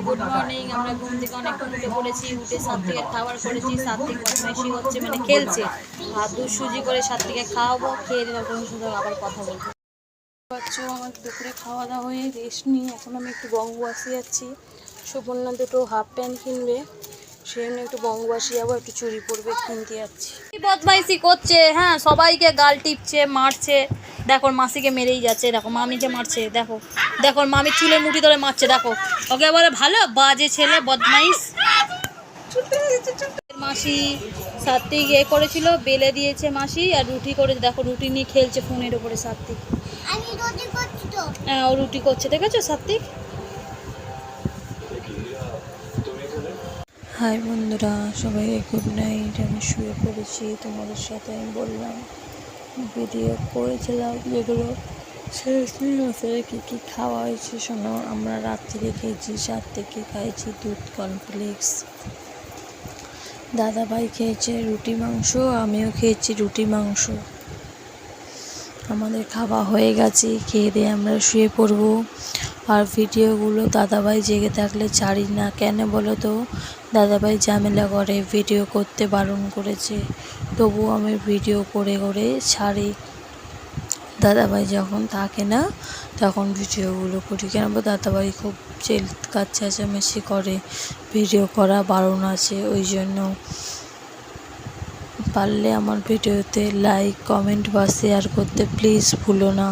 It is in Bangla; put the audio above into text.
Good morning. আমরা ঘুম থেকে অনেকক্ষণ উঠে পড়েছি, উঠে সাত্বিকের খাবার করেছি। সাত্বিক বদমাইশি হচ্ছে, মানে খেলছে। আর দুধ সুজি করে সাত্বিকে খাওয়াবো, খেয়ে দিলে তোমার সাথে আবার কথা বলবো। বাচ্চা আমার দুপুরে খাওয়া দাওয়া হয়ে রেস্ট নিয়ে এখন আমি একটু বঙ্গবাসী যাচ্ছি। সুপর্ণা দুটো হাফ প্যান্ট কিনবে, সেজন্য একটু বঙ্গবাসী যাবো, একটু চুড়ি পরবে, কিনতে যাচ্ছি। বদমাইশি করছে, হ্যাঁ, সবাইকে গাল টিপছে, মারছে। দেখো মাসিকে মেরেই যাচ্ছে, দেখো মামিকে মারছে, দেখো দেখো মামির চুলে মুঠি ধরে মারছে, দেখো ওকে বলে ভালো বাজে ছেলে বদমাইশ। মাসি সাত্বিক করেছিল, বেলে দিয়েছে মাসি, আর রুটি করে, দেখো রুটি নিয়ে খেলছে ফোনের ওপরে সাত্বিক। হ্যাঁ, ও রুটি করছে, দেখেছো সাত্বিক। হাই বন্ধুরা, সবাইকে গুড নাইট। আমি শুয়ে পড়েছি, তোমাদের সাথে আমি বললাম ভিডিও করেছিলাম যেগুলো শেষে কী কী খাওয়া হয়েছে শোনো। আমরা রাত্রিরে খেয়েছি, সাত্বিকে খাইছি দুধ কর্নফ্লেক্স, দাদাভাই খেয়েছে রুটি মাংস, আমিও খেয়েছি রুটি মাংস। আমাদের খাওয়া হয়ে গেছে, খেয়ে দিয়ে আমরা শুয়ে পড়বো। আর ভিডিওগুলো দাদাভাই জেগে থাকলে ছাড়ি না, কেন বলো তো, দাদাভাই ঝামেলা করে, ভিডিও করতে বারণ করেছে, তবু আমি ভিডিও করে করে ছাড়ি। দাদাভাই যখন থাকে না তখন ভিডিওগুলো করি, কেন দাদাভাই খুব চিৎকার চেঁচামেচি করে, ভিডিও করা বারণ আছে। ওই জন্য পারলে আমার ভিডিওতে লাইক, কমেন্ট বা শেয়ার করতে প্লিজ ভুলো না।